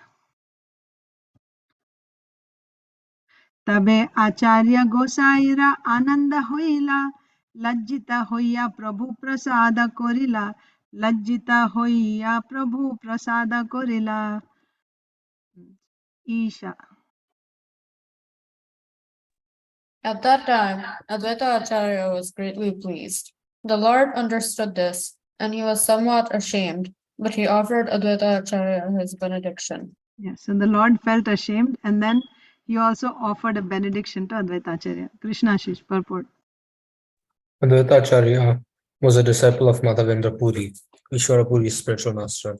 तबे आचार्य गोसाईरा आनंद होइला लज्जिता होइया प्रभु प्रसाद कोरिला लज्जिता होइया प्रभु प्रसाद कोरिला Isha. At that time, Advaita Acharya was greatly pleased. The Lord understood this, and he was somewhat ashamed, but he offered Advaita Acharya his benediction. Yes, and the Lord felt ashamed, and then he also offered a benediction to Advaita Acharya. Krishna Ashish, purport. Advaita Acharya was a disciple of Madhavendra Puri, Ishwara Puri's spiritual master.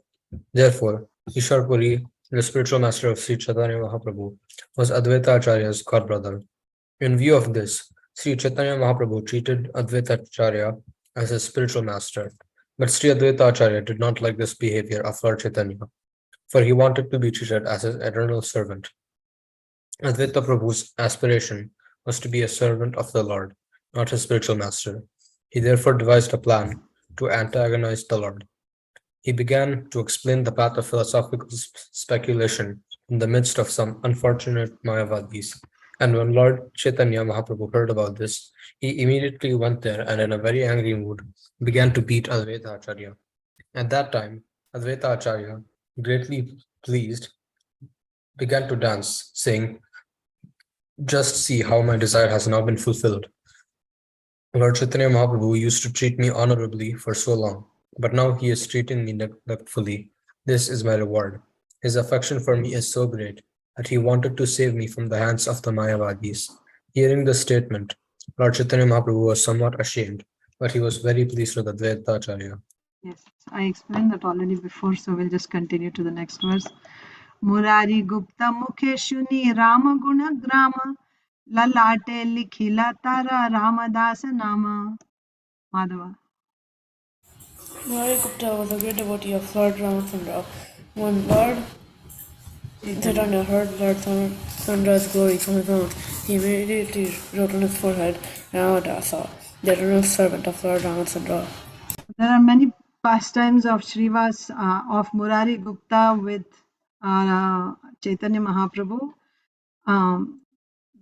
Therefore, Ishwara Puri, the spiritual master of Sri Chaitanya Mahaprabhu, was Advaita Acharya's godbrother. In view of this, Sri Chaitanya Mahaprabhu treated Advaita Acharya as his spiritual master, but Sri Advaita Acharya did not like this behavior of Lord Chaitanya, for he wanted to be treated as his eternal servant. Advaita Prabhu's aspiration was to be a servant of the Lord, not his spiritual master. He therefore devised a plan to antagonize the Lord. He began to explain the path of philosophical speculation in the midst of some unfortunate Mayavadis. And when Lord Chaitanya Mahaprabhu heard about this, he immediately went there and in a very angry mood began to beat Advaita Acharya. At that time, Advaita Acharya, greatly pleased, began to dance, saying, just see how my desire has now been fulfilled. Lord Chaitanya Mahaprabhu used to treat me honorably for so long, but now he is treating me neglectfully. This is my reward. His affection for me is so great that he wanted to save me from the hands of the Mayavadis. Hearing this statement, Lord Chaitanya Mahaprabhu was somewhat ashamed, but he was very pleased with Advaita Acharya. Yes, I explained that already before, so we'll just continue to the next verse. Murari Gupta Mukhe Shuni Rama Guna Grama Lalate Likhila Tara Ramadasa Nama. Madhava. Murari Gupta was a great devotee of Lord Ramachandra. When Lord Chaitanya heard Lord Chandra's glory from his mouth, he immediately wrote on his forehead, Ramadasa, the eternal servant of Lord Ramachandra. There are many pastimes of Srivas of Murari Gupta with Chaitanya Mahaprabhu.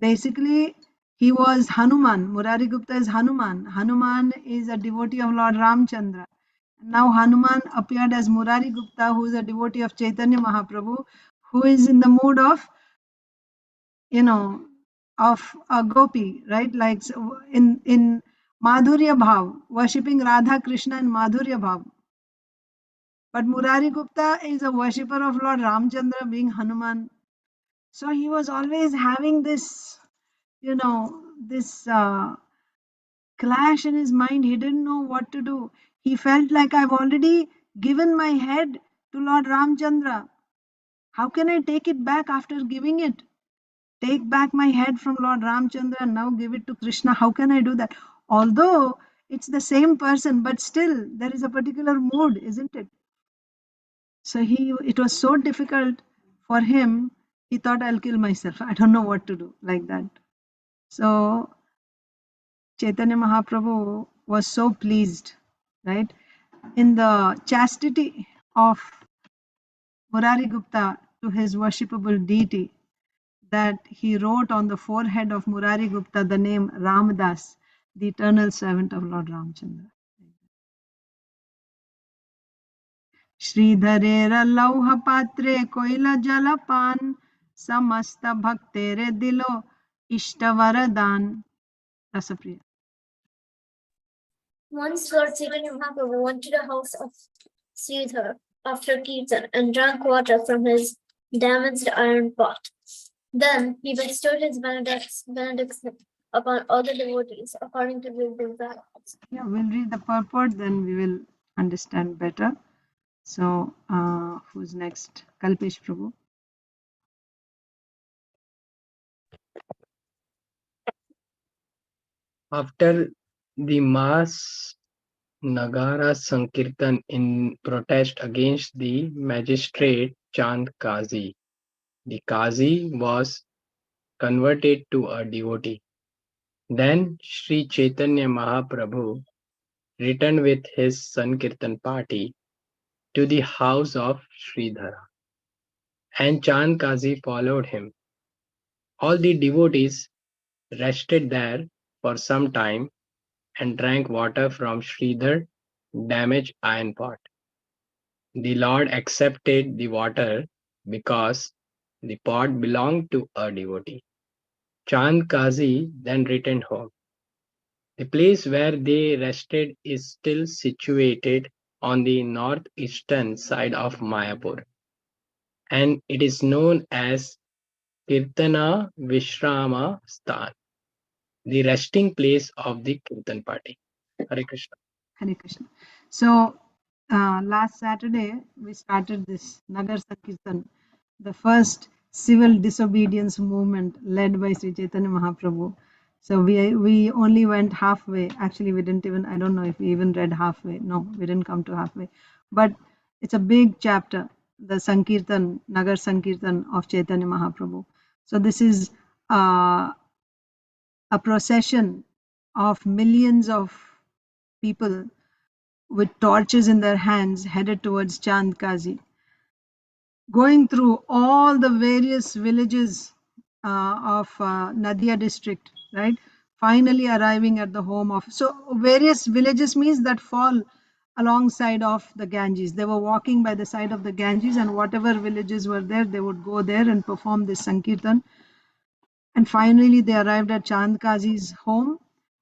Basically, he was Hanuman. Murari Gupta is Hanuman. Hanuman is a devotee of Lord Ramchandra. Now Hanuman appeared as Murari Gupta, who is a devotee of Chaitanya Mahaprabhu, who is in the mood of, of a gopi, right? Like in Madhurya Bhav, worshipping Radha Krishna in Madhurya Bhav. But Murari Gupta is a worshipper of Lord Ramchandra, being Hanuman. So he was always having this, this clash in his mind. He didn't know what to do. He felt like, I've already given my head to Lord Ramchandra. How can I take it back after giving it? Take back my head from Lord Ramchandra and now give it to Krishna. How can I do that? Although it's the same person, but still there is a particular mood, isn't it? So it was so difficult for him. He thought, I'll kill myself. I don't know what to do, like that. So Chaitanya Mahaprabhu was so pleased, right? In the chastity of Murari Gupta to his worshipable deity, that he wrote on the forehead of Murari Gupta the name Ramdas, the eternal servant of Lord Ramchandra. श्रीधरेर लौह पात्रे coil जलपान समस्त भक्तेरे दिलो इष्ट वरदान. Rasapriya. Once Lord Caitanya Mahaprabhu went to the house of Sridhar after Kirtan and drank water from his damaged iron pot. Then he bestowed his benediction upon all the devotees according to their desires. Yeah, we'll read the purport, then we will understand better. So, who's next? Kalpesh Prabhu. After the mass Nagara Sankirtan in protest against the magistrate Chand Kazi, the Kazi was converted to a devotee. Then Sri Chaitanya Mahaprabhu returned with his Sankirtan party to the house of Sridhara, and Chand Kazi followed him. All the devotees rested there for some time and drank water from Sridhar's damaged iron pot. The Lord accepted the water because the pot belonged to a devotee. Chand Kazi then returned home. The place where they rested is still situated on the northeastern side of Mayapur, and it is known as Kirtana Vishrama Sthan, the resting place of the Kirtan party. Hare Krishna. Hare Krishna. So, last Saturday we started this Nagar Sankirtan, the first civil disobedience movement led by Sri Chaitanya Mahaprabhu. So we only went halfway. Actually, we didn't even, I don't know if we even read halfway. No, we didn't come to halfway. But it's a big chapter, the Sankirtan, Nagar Sankirtan of Chaitanya Mahaprabhu. So this is a procession of millions of people with torches in their hands headed towards Chand Kazi, going through all the various villages of Nadia district, right? Finally arriving at the home of, so various villages means that fall alongside of the Ganges. They were walking by the side of the Ganges, and whatever villages were there, they would go there and perform this Sankirtan. And finally, they arrived at Chand Kazi's home,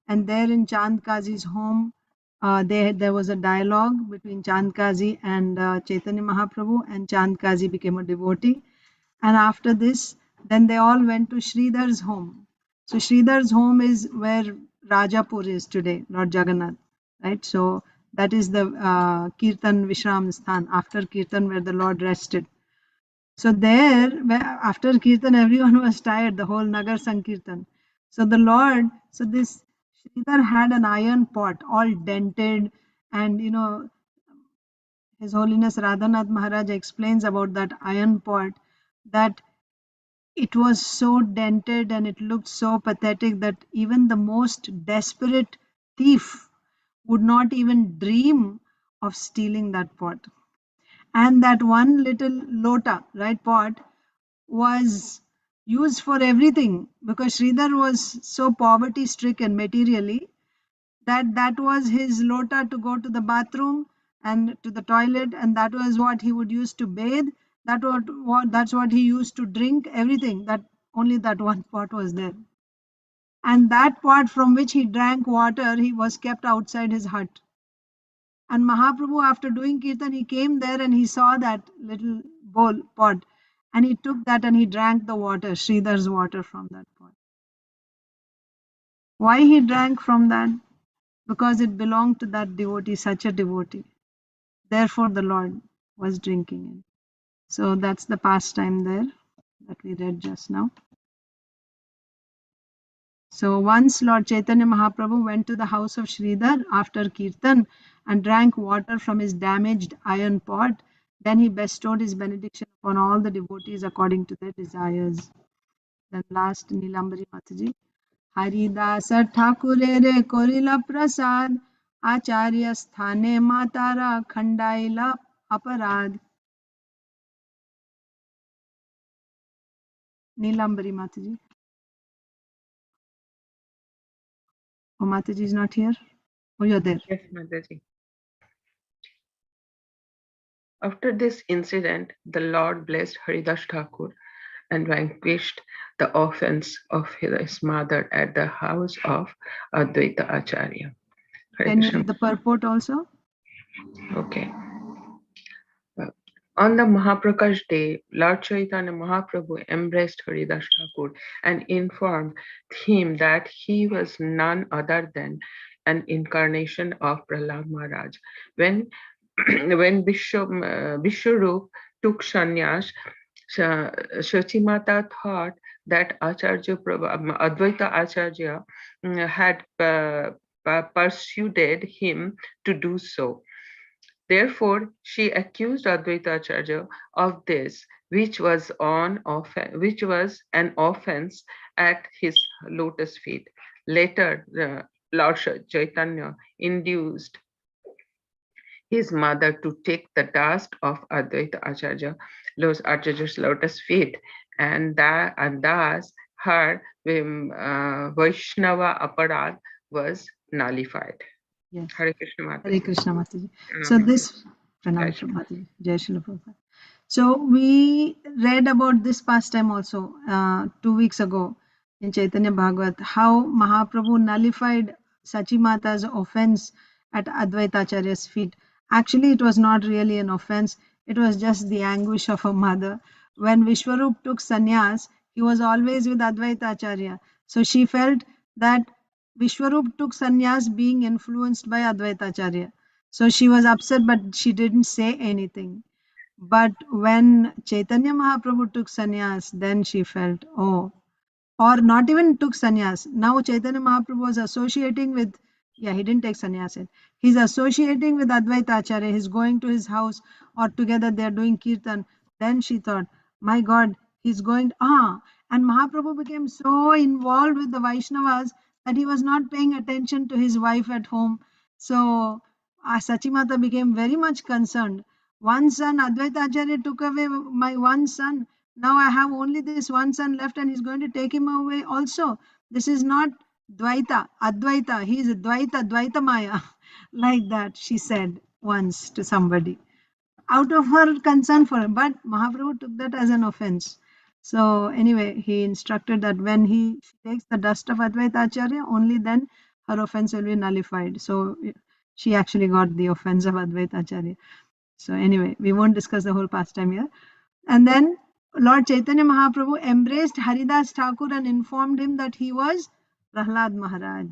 and there in Chand Kazi's home, there was a dialogue between Chand Kazi and Chaitanya Mahaprabhu, and Chand Kazi became a devotee. And after this, then they all went to Sridhar's home. So Sridhar's home is where Rajapur is today, Lord Jagannath, right? So that is the Kirtan Vishram Sthan, after Kirtan where the Lord rested. So there, after Kirtan, everyone was tired, the whole Nagar Sankirtan. So the Lord, so this Sridhar had an iron pot, all dented, and His Holiness Radhanath Maharaj explains about that iron pot, that it was so dented and it looked so pathetic that even the most desperate thief would not even dream of stealing that pot. And that one little lota, right, pot, was used for everything, because Sridhar was so poverty stricken materially that was his lota to go to the bathroom and to the toilet, and that was what he would use to bathe. That's what he used to drink, everything. That only that one pot was there. And that pot from which he drank water, he was kept outside his hut. And Mahaprabhu, after doing Kirtan, he came there and he saw that little bowl pot, and he took that and he drank the water, Sridhar's water, from that pot. Why he drank from that? Because it belonged to that devotee, such a devotee. Therefore, the Lord was drinking it. So that's the pastime there that we read just now. So once Lord Chaitanya Mahaprabhu went to the house of Sridhar after Kirtan and drank water from his damaged iron pot, then he bestowed his benediction upon all the devotees according to their desires. Then last, Nilambari Mataji. Haridasa Thakurere Korila Prasad Acharya Sthane Matara Khandaila Aparad. Neelambari Mataji. Oh, Mataji is not here. Oh, you're there. Yes, Mataji. After this incident, the Lord blessed Haridas Thakur and vanquished the offense of his mother at the house of Advaita Acharya. Hare Can you Krishna. read the purport also? Okay. On the Mahaprakash day, Lord Chaitanya Mahaprabhu embraced Haridas Thakur and informed him that he was none other than an incarnation of Prahlad Maharaj. When Vishwarup took sannyas, Shachimata thought that Advaita Acharya had persuaded him to do so. Therefore, she accused Advaita Acharya of this, which was an offense at his lotus feet. Later, Lord Chaitanya induced his mother to take the dust of Advaita Acharya's lotus feet, and thus her Vaishnava aparad was nullified. Yes. Hare Krishna Mataji. Hare Krishna Mataji. So this Pranam Mataji. Jai Srila Prabhupada. So we read about this pastime also 2 weeks ago in Chaitanya Bhagavat, how Mahaprabhu nullified Sachimata's offense at Advaita Acharya's feet. Actually, it was not really an offense. It was just the anguish of a mother. When Vishwarup took sannyas, he was always with Advaita Acharya. So she felt that Vishwarup took sannyas being influenced by Advaita Acharya. So she was upset, but she didn't say anything. But when Chaitanya Mahaprabhu took sannyas, then she felt, oh, or not even took sannyas. Now Chaitanya Mahaprabhu was associating with, he didn't take sannyas yet. He's associating with Advaita Acharya. He's going to his house, or together they're doing kirtan. Then she thought, my God, he's going, and Mahaprabhu became so involved with the Vaishnavas that he was not paying attention to his wife at home. So Sachimata became very much concerned. One son, Advaita Acharya took away my one son. Now I have only this one son left and he's going to take him away also. This is not Dvaita, Advaita. He is Dvaita Maya. Like that, she said once to somebody. Out of her concern for him. But Mahaprabhu took that as an offense. So anyway, he instructed that when she takes the dust of Advaita Acharya, only then her offense will be nullified. So she actually got the offense of Advaita Acharya. So anyway, we won't discuss the whole pastime here. And then Lord Chaitanya Mahaprabhu embraced Haridas Thakur and informed him that he was Prahlad Maharaj.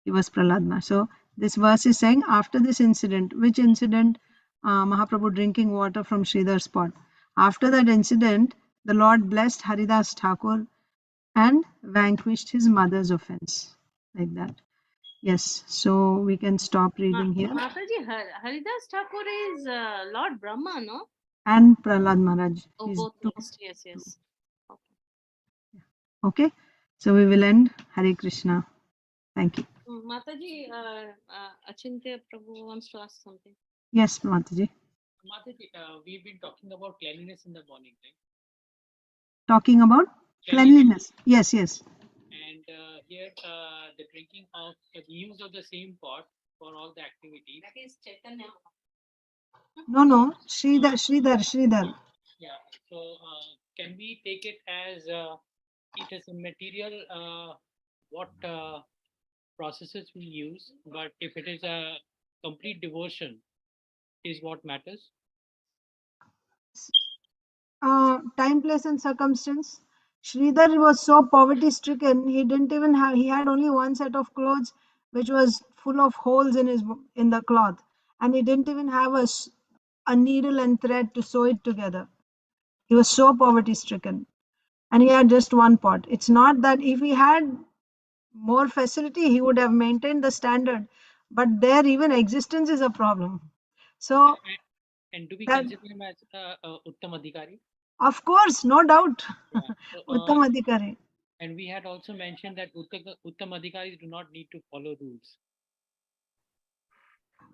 He was Prahlad Maharaj. So this verse is saying after this incident, which incident? Mahaprabhu drinking water from Sridhar's pot. After that incident, the Lord blessed Haridas Thakur and vanquished his mother's offense. Like that. Yes, so we can stop reading here. Mataji, Haridas Thakur is Lord Brahma, no? And Prahlad Maharaj. Oh, both lost. Yes. Okay, so we will end. Hare Krishna. Thank you. Mataji, Achintya Prabhu wants to ask something. Yes, Mataji. Mataji, we've been talking about cleanliness in the morning, right? Talking about cleanliness. Yes. And here, the drinking of the use of the same pot for all the activities. That is Chaitanya. No, Sridhar. Yeah. So can we take it as it is a material what processes we use, but if it is a complete devotion, is what matters? Time, place, and circumstance. Sridhar was so poverty stricken, he didn't even have, he had only one set of clothes which was full of holes in the cloth, and he didn't even have a needle and thread to sew it together. He was so poverty stricken, and he had just one pot. It's not that if he had more facility, he would have maintained the standard, but there even existence is a problem. So and do we that, consider him as Uttam Adhikari? Of course, no doubt. Yeah. So, Uttam Adhikari. And we had also mentioned that Uttam Adhikaris do not need to follow rules.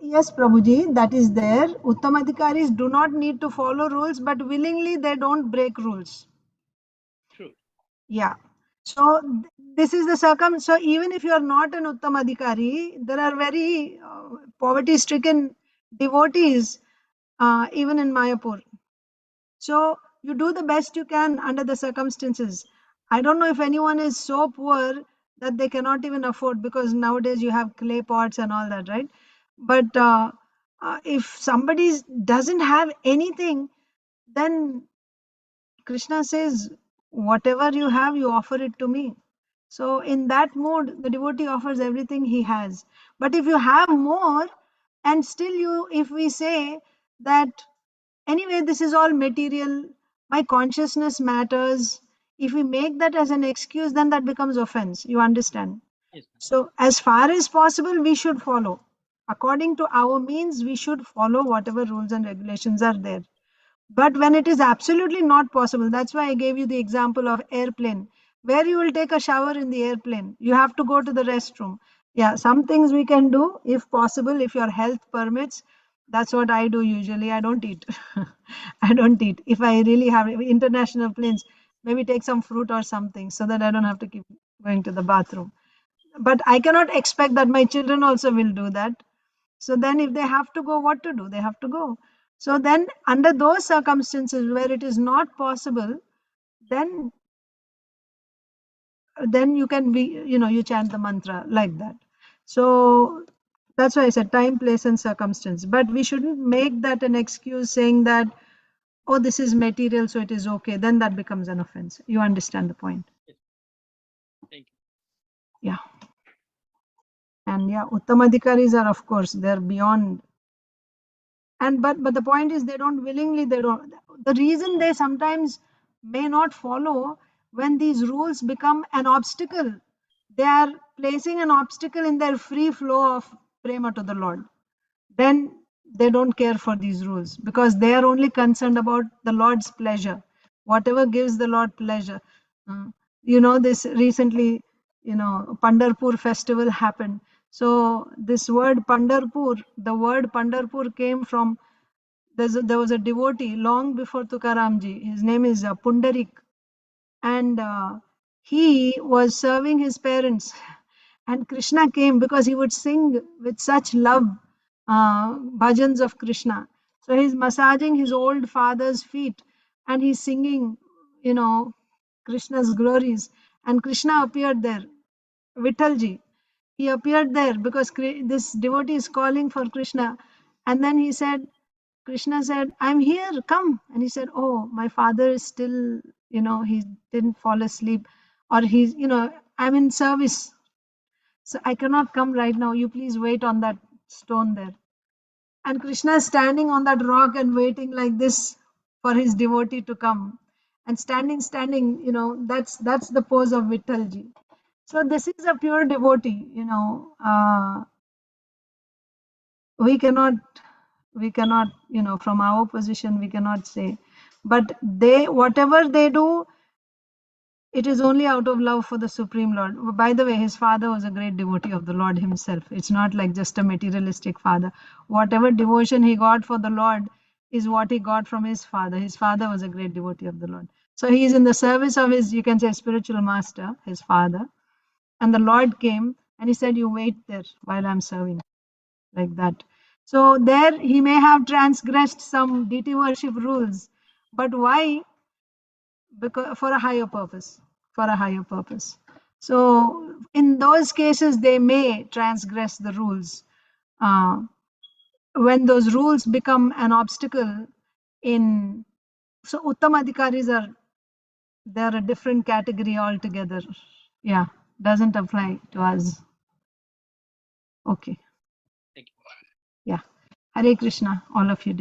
Yes, Prabhuji, that is there. Uttam Adhikaris do not need to follow rules, but willingly they don't break rules. Yeah. So this is the so even if you are not an Uttamadhikari, there are very poverty-stricken devotees even in Mayapur. So you do the best you can under the circumstances. I don't know if anyone is so poor that they cannot even afford, because nowadays you have clay pots and all that, right? But if somebody doesn't have anything, then Krishna says, whatever you have, you offer it to me. So in that mood, the devotee offers everything he has. But if you have more, and still if we say that, anyway, this is all material, my consciousness matters, if we make that as an excuse, then that becomes offense. You understand? Yes, ma'am. So as far as possible, we should follow. According to our means, we should follow whatever rules and regulations are there. But when it is absolutely not possible, that's why I gave you the example of airplane, where you will take a shower in the airplane. You have to go to the restroom. Yeah, some things we can do if possible, if your health permits. That's what I do usually. I don't eat. I don't eat. If I really have international planes, maybe take some fruit or something so that I don't have to keep going to the bathroom. But I cannot expect that my children also will do that. So then if they have to go, what to do? They have to go. So then under those circumstances where it is not possible, then you can be, you chant the mantra like that. So that's why I said time, place and circumstance. But we shouldn't make that an excuse saying that, oh, this is material, so it is okay. Then that becomes an offense. You understand the point? Thank you. Yeah. And yeah, Uttamadhikaris are, of course, they're beyond. And but the point is, they don't willingly, the reason they sometimes may not follow, when these rules become an obstacle, they are placing an obstacle in their free flow of prema to the Lord. Then they don't care for these rules, because they are only concerned about the Lord's pleasure, whatever gives the Lord pleasure. This recently, Pandharpur festival happened. So this word Pandharpur, the word Pandharpur came from, there was a devotee long before Tukaramji. His name is Pundarik, and he was serving his parents. And Krishna came because he would sing with such love bhajans of Krishna. So he's massaging his old father's feet and he's singing, Krishna's glories. And Krishna appeared there, Vittalji. He appeared there because this devotee is calling for Krishna. And then Krishna said, I'm here, come. And he said, oh, my father is still, he didn't fall asleep, or he's, I'm in service. So I cannot come right now. You please wait on that stone there. And Krishna is standing on that rock and waiting like this for his devotee to come. And standing, that's the pose of Vittalji. So this is a pure devotee, we cannot, from our position, we cannot say. But whatever they do, it is only out of love for the Supreme Lord. By the way, his father was a great devotee of the Lord himself. It's not like just a materialistic father. Whatever devotion he got for the Lord is what he got from his father. His father was a great devotee of the Lord. So he is in the service of his, you can say, spiritual master, his father. And the Lord came and he said, you wait there while I'm serving, like that. So there he may have transgressed some deity worship rules. But why? Because for a higher purpose. So in those cases, they may transgress the rules. When those rules become an obstacle so Uttamadhikaris they're a different category altogether. Yeah, doesn't apply to us. Okay. Thank you. Yeah. Hare Krishna, all of you.